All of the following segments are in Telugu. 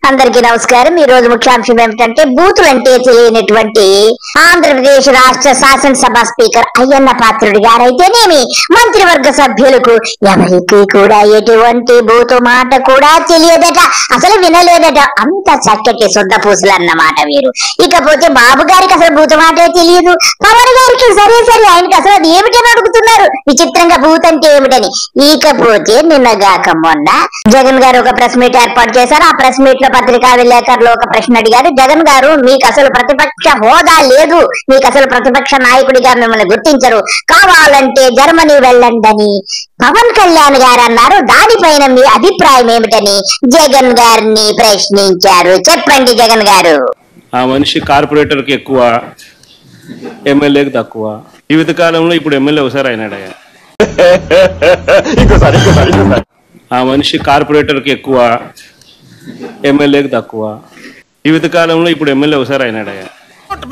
అందరికీ నమస్కారం. ఈ రోజు ముఖ్యాంశం ఏమిటంటే బూతులంటే తెలియనటువంటి ఆంధ్రప్రదేశ్ రాష్ట్ర శాసనసభ స్పీకర్ అయ్యన్న పాత్రుడి గారైతేనేమి మంత్రివర్గ సభ్యులకు ఎవరికి కూడా ఎటువంటి బూతు మాట కూడా తెలియదట, అసలు వినలేదట. అంత చక్కటి శుద్ధపూసలు అన్నమాట వీరు. ఇకపోతే బాబు గారికి అసలు బూతు మాటే తెలియదు. పవన్ గారికి సరే ఆయనకి అసలు అది ఏమిటని అడుగుతున్నారు, విచిత్రంగా బూత్ అంటే ఏమిటని. ఇకపోతే నిన్నగాక మొన్న జగన్ గారు ఒక ప్రెస్ మీట్ ఏర్పాటు చేశారు. ఆ ప్రెస్ మీట్ లో పత్రికా విలేకరులు ఒక ప్రశ్న అడిగారు. జగన్ గారు, మీకు అసలు ప్రతిపక్ష హోదా లేదు, మీకు అసలు ప్రతిపక్ష నాయకుడిగా మిమ్మల్ని గుర్తించరు, కావాలంటే జర్మనీ వెళ్ళండి పవన్ కళ్యాణ్ గారు అన్నారు. దానిపైన మీ అభిప్రాయం ఏమిటని జగన్ గారిని ప్రశ్నించారు. చెప్పండి జగన్ గారు. ఆ మనిషి కార్పొరేటర్ కి ఎక్కువ, ఎమ్మెల్యేకి తక్కువ. జీవిత కాలంలో ఇప్పుడు ఎమ్మెల్యే ఒకసారి అయినాడయ్యా. ఆ మనిషి కార్పొరేటర్ కి ఎక్కువ, ఎమ్మెల్యేకి తక్కువ. జీవిత కాలంలో ఇప్పుడు ఎమ్మెల్యే ఒకసారి అయినాడయ్యా.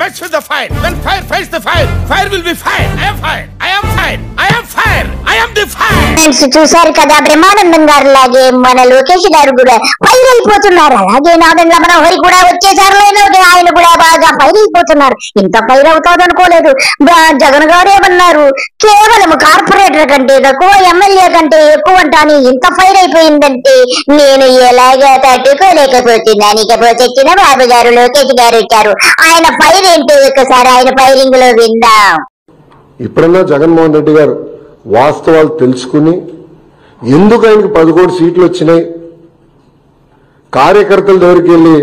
Mess with the fire. When fire fights the fire, fire will be fire. I am fire. I am fire. I am fire. I am the fire. చూసారు కదా, బ్రహ్మానందం గారు లాగే మన లోకేష్ గారు కూడా ఫైర్ అయిపోతున్నారు. అలాగే నాదెండ్ల మనోహరి కూడా వచ్చేసారు, ఆయన కూడా బాగా ఫైర్ అయిపోతున్నారు. ఇంత ఫైర్ అవుతాడు అనుకోలేదు. జగన్ గారు ఏమన్నారు, కేవలం కార్పొరేటర్ కంటే తక్కువ, ఎమ్మెల్యే కంటే ఎక్కువ అంటాను. ఇంత ఫైర్ అయిపోయిందంటే నేను ఎలాగా తట్టుకోలేకపోతున్నాను. ఇకపోతే చిన్నబాబు గారు లోకేష్ గారు వచ్చారు. ఆయన ఫైర్ ఏంటో ఒకసారి ఆయన ఫైరింగ్ లో విందాం. ఇప్పుడన్నా జగన్మోహన్ రెడ్డి గారు వాస్తవాలు తెలుసుకుని ఎందుకు ఆయనకు 11 సీట్లు వచ్చినాయి, కార్యకర్తల దగ్గరికి వెళ్ళి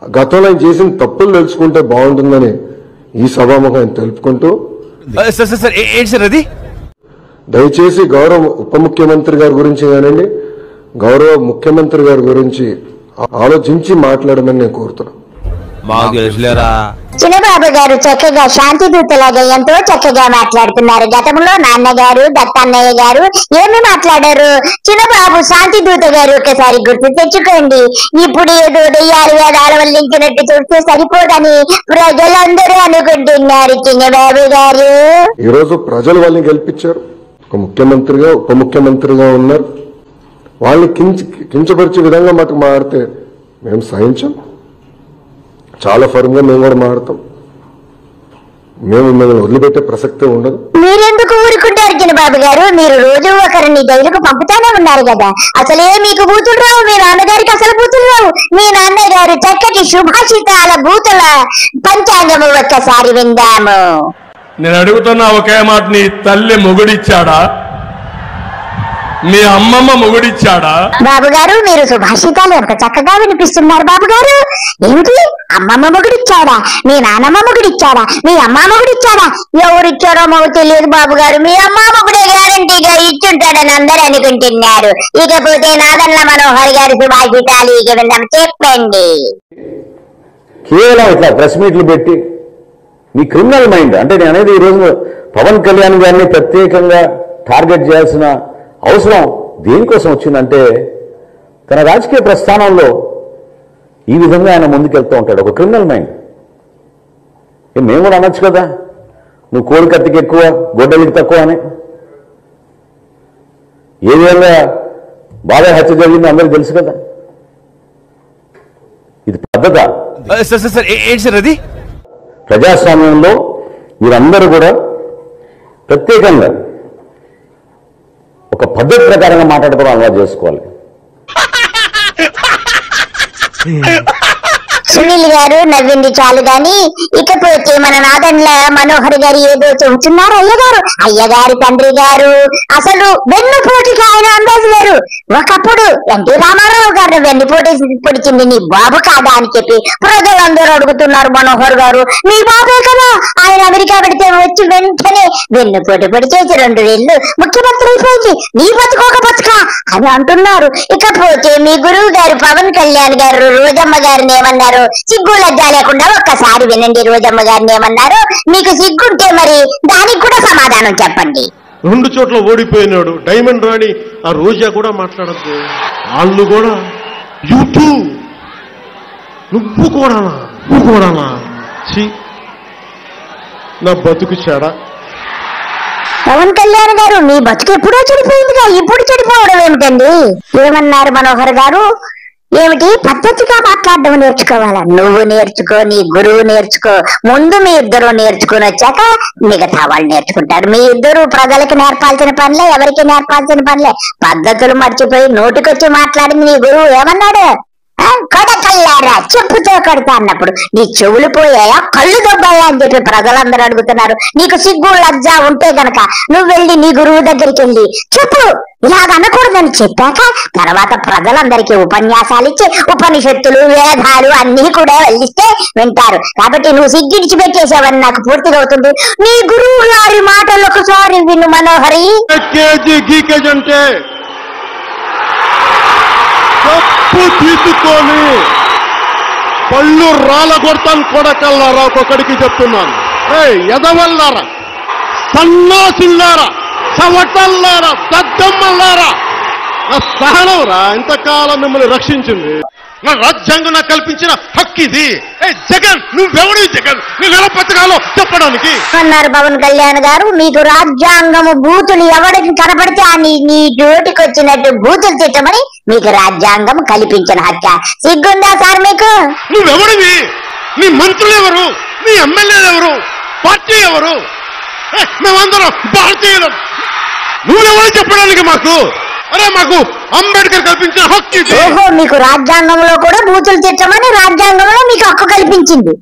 గతంలో ఆయన చేసిన తప్పులు తెలుసుకుంటే బాగుంటుందని ఈ సభాముఖం ఆయన తెలుపుకుంటూ, దయచేసి గౌరవ ఉప ముఖ్యమంత్రి గారి గురించి కానండి, గౌరవ ముఖ్యమంత్రి గారి గురించి ఆలోచించి మాట్లాడమని నేను కోరుతున్నాను. చిన్నబాబు గారు చక్కగా శాంతి దూతలాగా ఎంతో చక్కగా మాట్లాడుతున్నారు. గతంలో నాన్నగారు దత్తన్నయ్య గారు ఏమి మాట్లాడారు, చిన్నబాబు శాంతి దూత గారు ఒకసారి గుర్తు తెచ్చుకోండి. ఇప్పుడు ఏదో దెయ్యాలు వేదాలు వల్లించినట్టు చూస్తే సరిపోదని ప్రజలందరూ అనుకుంటున్నారు. చిన్నబాబు గారు, ఈరోజు ప్రజలు వాళ్ళని గెలిపించారు, ఒక ముఖ్యమంత్రిగా ఉప ముఖ్యమంత్రిగా ఉన్నారు. వాళ్ళని కించపరిచే విధంగా మాకు మారితే మేము సహించాం. చాలా ఫర్మ్ గా మేము కూడా మారుతాం. మేము మిమ్మల్ని వదిలిపెట్టే ప్రసక్తే ఉండదు. మీరెందుకు ఊరుకుంటారు చిన్నబాబు గారు, మీరు రోజు ఒకరిని జైలుకు పంపుతానే ఉన్నారు కదా. అసలే మీకు బూతులు రావు, మీ నాన్నగారికి అసలు బూతులు రావు. మీ నాన్నగారు చక్కటి సుభాషితాల బూతుల పంచాంగము ఒక్కసారి విందాము. నేను అడుగుతున్నా ఒకే మాట, నీ తల్లి మొగుడిచ్చాడా, మీ అమ్మమ్మ మొగుడిచ్చాడా? బాబు గారు, మీరు సుభాషితాలు ఎంత చక్కగా వినిపిస్తున్నారు బాబు గారు. ఏమిటి, అమ్మమ్మ మొగుడిచ్చాడా, మీ నాన్నమ్మ మొగుడిచ్చాడా, మీ అమ్మ మొగుడిచ్చాడా? ఎవరిచ్చారో మాకు తెలియదు బాబు గారు. మీ అమ్మ మొగుడే గ్యారంటీగా ఇచ్చుంటాడని అందరూ అనుకుంటున్నారు. ఇకపోతే నాదెండ్ల మనోహర్ గారి సుభాషితాలు ఇక విందాం. చెప్పండి. కేవలం ఇట్లా ప్రెస్ మీట్లు పెట్టి మీ క్రిమినల్ మైండ్, అంటే నేను అనేది ఈరోజు పవన్ కళ్యాణ్ గారిని ప్రత్యేకంగా టార్గెట్ చేయాల్సిన అవసరం దేనికోసం వచ్చిందంటే, తన రాజకీయ ప్రస్థానంలో ఈ విధంగా ఆయన ముందుకెళ్తూ ఉంటాడు. ఒక క్రిమినల్ మైండ్. మేము కూడా అనొచ్చు కదా, నువ్వు కోడి కత్తికి ఎక్కువ గొడ్డలికి తక్కువ అని. ఏ విధంగా బాగా హత్య జరిగిందో అందరికీ తెలుసు కదా. ఇది పద్ధత. అది ప్రజాస్వామ్యంలో మీరందరూ కూడా ప్రత్యేకంగా ఒక పద్ధతి ప్రకారంగా మాట్లాడుకోవడం అలవాటు చేసుకోవాలి. సునీల్ గారు నవ్వింది చాలు గాని, ఇకపోతే మన నాదెండ్ల మనోహర్ గారు ఏదో చెబుతున్నారు. అయ్యగారి తండ్రి గారు అసలు వెన్నుపోటుకి ఆయన అందాజు గారు. ఒకప్పుడు ఎన్టీ రామారావు గారు వెన్నుపోటు పొడిచింది నీ బాబు కాదా అని చెప్పి ప్రజలందరూ అడుగుతున్నారు. మనోహర్ గారు మీ బాబే కదా, ఆయన అమెరికా పెడితే వచ్చి వెంటనే వెన్నుపోటు పొడిచేసి 2 ఏళ్ళు ముఖ్యమంత్రి అయిపోయింది, నీ బతుకోక బతుకా అని అంటున్నారు. ఇకపోతే మీ గురువు గారు పవన్ కళ్యాణ్ గారు రోజమ్మ గారిని ఏమన్నారు, సిగ్గు లజ్జా లేకుండా ఒక్కసారి వినండి. రోజమ్మ గారిని ఏమన్నారు, మీకు సిగ్గుంటే మరి దానికి కూడా సమాధానం చెప్పండి. 2 చోట్ల ఓడిపోయినాడు డైమండ్ రాణి ఆ రోజా కూడా మాట్లాడద్దు. వాళ్ళు కూడా యూట్యూబ్ నువ్వు కూడానా నా బతుకు చెడ. పవన్ కళ్యాణ్ గారు మీ బతుకు ఎప్పుడో చెడిపోయిందిగా, ఇప్పుడు చెడిపోవడం ఏమిటండి? ఏమన్నారు మనోహర్ గారు? ఏమిటి పద్ధతిగా మాట్లాడడం నేర్చుకోవాలా? నువ్వు నేర్చుకో, నీ గురువు నేర్చుకో. ముందు మీ ఇద్దరు నేర్చుకుని వచ్చాక మిగతా వాళ్ళు నేర్చుకుంటారు. మీ ఇద్దరు ప్రజలకు నేర్పాల్సిన పనిలే, ఎవరికి నేర్పాల్సిన పనిలే. పద్ధతులు మర్చిపోయి నోటికొచ్చి మాట్లాడింది నీ గురువు ఏమన్నాడు? కొడకల్లారా చెప్పుతో కొడతా అన్నప్పుడు నీ చెవులు పోయాయా, కళ్ళు దొబ్బాయా అని చెప్పి ప్రజలందరూ అడుగుతున్నారు. నీకు సిగ్గు లజ్జ ఉంటే గనక నువ్వు వెళ్ళి నీ గురువు దగ్గరికి వెళ్ళి చెప్పు, ఇలాగ అనకూడదని చెప్పాక తర్వాత ప్రజలందరికీ ఉపన్యాసాలు ఇచ్చి ఉపనిషత్తులు వేదాలు అన్ని కూడా వెళ్ళిస్తే వింటారు. కాబట్టి నువ్వు సిగ్గిడిచి పెట్టేసావని నాకు పూర్తిగా అవుతుంది. నీ గురువు గారి మాటలు ఒకసారి విను మనోహరి. అంటే తప్పు తీసుకొని పళ్ళు రాలగొడతాను కొడకల్లారా. ఒక్కొక్కడికి చెప్తున్నాను, ఎదవల్లారా, సన్నాసుల్లారా, సవటల్లారా, దద్దమ్మల్లారా, నా సహనంరా ఇంతకాలం మిమ్మల్ని రక్షించింది. నా రాజ్యాంగం నాకు కల్పించిన హక్కు ఇది. జగన్ నువ్వెవడు? జగన్ నువ్వు ఎలా బతకాలో చెప్పడానికి అన్నారు పవన్ కళ్యాణ్ గారు. మీకు రాజ్యాంగము బూతులు ఎవరికి కనపడితే నీ నోటికి వచ్చినట్టు బూతులు తిట్టమని మీకు రాజ్యాంగం కల్పించిన హక్కు. సిగ్గుందా సార్ మీకు? నువ్వెవడివి? నీ మంత్రులు ఎవరు? నీ ఎమ్మెల్యేలు ఎవరు? పార్టీ ఎవరు? మేమందరం భారతీయులు. నువ్వెవరు చెప్పడానికి మాకు? అరే మాకు అంబేద్కర్ కల్పించిన హక్కు ఇది. ఓహో, మీకు రాజ్యాంగంలో కూడా బూతులు తిట్టమని రాజ్యాంగంలో మీకు హక్కు కల్పించింది.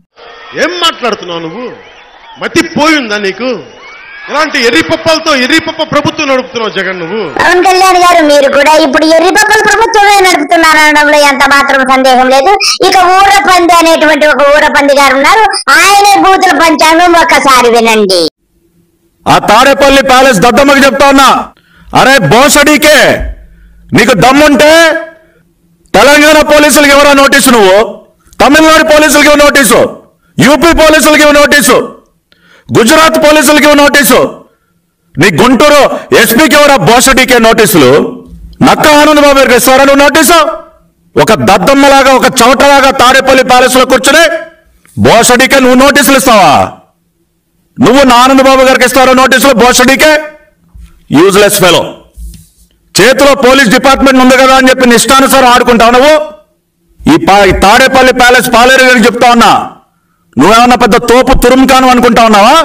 ఏం మాట్లాడుతున్నావు నువ్వు? మతి పోయిందా నీకు? ఇలాంటి ఎర్రిపప్పలతో ఎర్రిపప్ప ప్రభుత్వం నడుపుతున్నావు జగన్ నువ్వు. పవన్ కళ్యాణ్ గారు మీరు కూడా ఇప్పుడు ఎర్రిపప్పల ప్రభుత్వమే నడుపుతున్నారనడంలో ఎంత మాత్రం సందేహం లేదు. ఇక ఊరపంది అనేటువంటి ఒక ఊరపంది గారు ఉన్నారు. ఆయనే బూతుల పంచాంగం ఒక్కసారి వినండి. ఆ తాడేపల్లి ప్యాలెస్ దద్దమ్మకి చెప్తా ఉన్నా, అరే బోసడీకే నీకు దమ్ముంటే తెలంగాణ పోలీసులకి ఎవరో నోటీసు, నువ్వు తమిళనాడు పోలీసులకి ఇవ్వ నోటీసు, యూపీ పోలీసులకి ఇవ్వ నోటీసు, గుజరాత్ పోలీసులకి ఇవ్వ నోటీసు, నీ గుంటూరు ఎస్పీకి ఎవరో బోసడీకే నోటీసులు, నక్క ఆనంద్ బాబు గారికి ఇస్తారా నువ్వు నోటీసు? ఒక దద్దమ్మలాగా ఒక చవటలాగా తాడేపల్లి ప్యాలెస్ లో కూర్చుని బోసడీకే నువ్వు నోటీసులు ఇస్తావా? నువ్వు నా ఆనంద్ బాబు గారికి ఇస్తారో నోటీసులు? బోసడీకే యూజ్లెస్ ఫెలో. చేతిలో పోలీస్ డిపార్ట్మెంట్ ఉంది కదా అని చెప్పి నిష్టానుసారం ఆడుకుంటావు నువ్వు. ఈ తాడేపల్లి ప్యాలెస్ పాలేరు గారికి చెప్తా ఉన్నా, నువ్వేమన్నా పెద్ద తోపు తురుంకాను అనుకుంటా ఉన్నావా?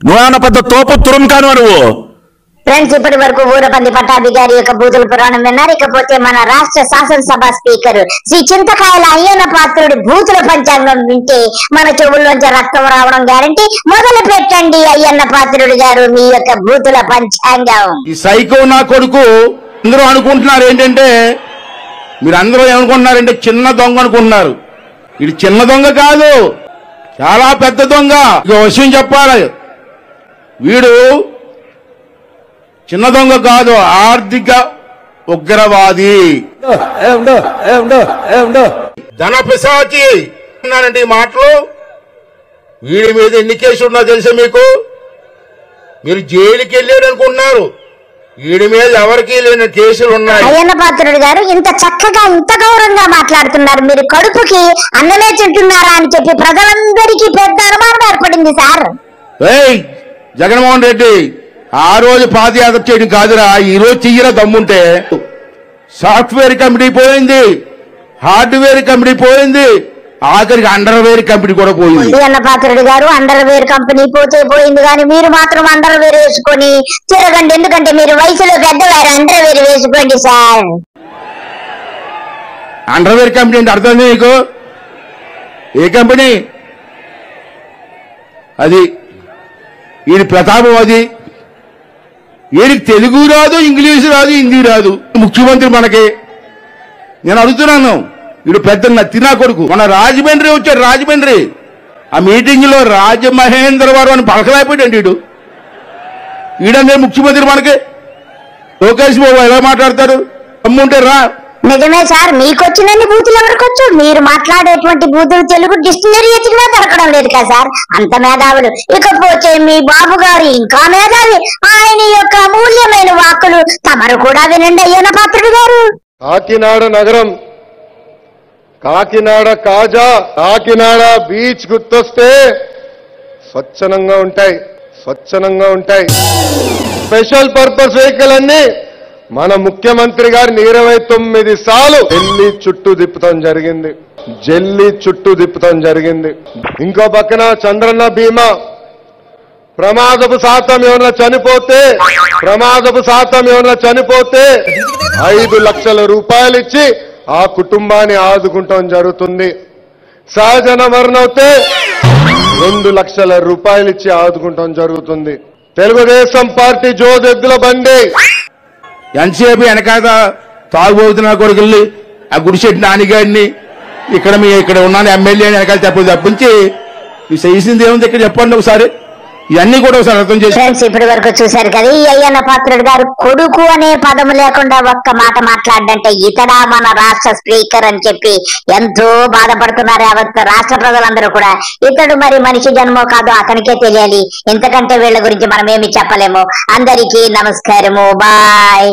నువ్వేమన్నా పెద్ద తోపు తురుంకాను నువ్వు. ఫ్రెండ్స్, ఇప్పటి వరకు ఊరపంది పట్టాభిగారి యొక్క బూతుల పురాణం విన్నారు. ఇకపోతే మన రాష్ట్ర శాసనసభ స్పీకర్ శ్రీ చింతకాయల అయ్యన్న పాత్రుడి బూతుల పంచాంగం వింటే మన చెవుల్లోంచి రక్తం రావడం గ్యారంటీ. మొదలు పెట్టండి అయ్యన్న పాత్రుడు గారు మీ యొక్క బూతుల పంచాంగం. ఈ సైకో నా కొడుకు అందరూ అనుకుంటున్నారు ఏంటంటే, మీరు అందరూ ఏమనుకుంటున్నారంటే చిన్న దొంగ అనుకుంటున్నారు. ఇది చిన్న దొంగ కాదు, చాలా పెద్ద దొంగ. ఇక విషయం చెప్పాలి, వీడు చిన్న దొంగ కాదు, ఆర్థిక ఉగ్రవాది, ధన పిశాచి అన్నారంటే ఈ మాటలు. వీడి మీద ఎన్ని కేసులు ఉన్నా తెలుసా మీకు? మీరు జైలుకి వెళ్ళారు అనుకుంటున్నారు, వీడి మీద ఎవరికి లేని కేసులు ఉన్నాయి. అయ్యన్న పాత్రుడు గారు ఇంత చక్కగా ఇంత గౌరవంగా మాట్లాడుతున్నారు, మీరు కడుపుకి అన్నమే తింటున్నారా అని చెప్పి ప్రజలందరికీ పెద్ద అనుమానం ఏర్పడింది సార్. జగన్మోహన్ రెడ్డి ఆ రోజు పాదయాత్ర చేయడం కాదురా, ఈ రోజు చెయ్యరా దమ్ముంటే. సాఫ్ట్వేర్ కంపెనీ పోయింది, హార్డ్వేర్ కంపెనీ పోయింది, ఆఖరికి అండర్వేర్ కంపెనీ కూడా పోయింది. అన్న పాత్రుడు గారు అండర్వేర్ కంపెనీ పోతే పోయింది, కానీ మీరు మాత్రం అండర్వేర్ వేసుకొని తిరగండి. ఎందుకంటే మీరు వయసులో పెద్దవారు, అండర్వేర్ వేసుకోండి సార్. అండర్వేర్ కంపెనీ అంటే అర్థం నీకు? ఏ కంపెనీ అది? ఈయన ప్రతాపం అది. ఈయనకి తెలుగు రాదు, ఇంగ్లీషు రాదు, హిందీ రాదు. ముఖ్యమంత్రి మనకి. నేను అడుగుతున్నాను, వీడు పెద్ద నత్తినా కొడుకు. మన రాజమండ్రి వచ్చాడు, రాజమండ్రి. ఆ మీటింగ్ లో రాజమహేంద్రవరం అని పలకలేకపోయాడు వీడు. ఈడంటే ముఖ్యమంత్రి మనకి. లోకేష్ బాబు ఎలా మాట్లాడతారు? అమ్ముంటే రా. నిజమే సార్, మీకు వచ్చినన్ని బూతులు ఎవరికొచ్చు? మీరు మాట్లాడేటువంటి బూతులు తెలుగు డిక్షనరీ ఎత్తికినా దొరకడం లేదు కదా సార్, అంత మేధావులు. ఇకపోతే మీ బాబు గారు ఇంకా మేధావి, ఆయన యొక్క అమూల్యమైన వాక్కులు తమరు కూడా వినండి అయ్యన్న పాత్రుడు గారు. కాకినాడ నగరం, కాకినాడ కాజా, కాకినాడ బీచ్ గుర్తొస్తే స్వచ్ఛంగా ఉంటాయి, స్వచ్ఛంగా ఉంటాయి. స్పెషల్ పర్పస్ వెహికల్ అన్ని మన ముఖ్యమంత్రి గారిని 29 సార్లు ఢిల్లీ చుట్టూ తిప్పుతాం జరిగింది, ఢిల్లీ చుట్టూ తిప్పుతాం జరిగింది. ఇంకో పక్కన చంద్రన్న బీమా ప్రమాదపు శాతం ఏమైనా చనిపోతే 5 లక్షల రూపాయలు ఇచ్చి ఆ కుటుంబాన్ని ఆదుకుంటాం జరుగుతుంది. సహజన మరణవుతే 2 లక్షల రూపాయలు ఇచ్చి ఆదుకుంటాం జరుగుతుంది. తెలుగుదేశం పార్టీ జోదెద్దుల బండి ఎంతసేపు వెనకాల తాగుబోతున్నా కొడుకుల్ని ఆ గుడిశెట్టి నానిగాడిని ఇక్కడ ఉన్నాను ఎమ్మెల్యే వెనకాల తప్పించి చేసింది ఏముంది ఇక్కడ చెప్పండి ఒకసారి. ఇవన్నీ కూడా ఒకసారి అర్థం చేసి ఫ్రెండ్స్ ఇప్పటి వరకు చూశారు కదా ఈ అయ్యన్న పాత్రుడు గారు కొడుకు అనే పదం లేకుండా ఒక్క మాట మాట్లాడంటే ఇతడా మన రాష్ట్ర స్పీకర్ అని చెప్పి ఎంతో బాధపడుతున్నారు యావత్ రాష్ట్ర ప్రజలందరూ కూడా. ఇతడు మరి మనిషి జన్మో కాదో అతనికే తెలియాలి. ఇంతకంటే వీళ్ళ గురించి మనం ఏమి చెప్పలేము. అందరికీ నమస్కారము, బాయ్.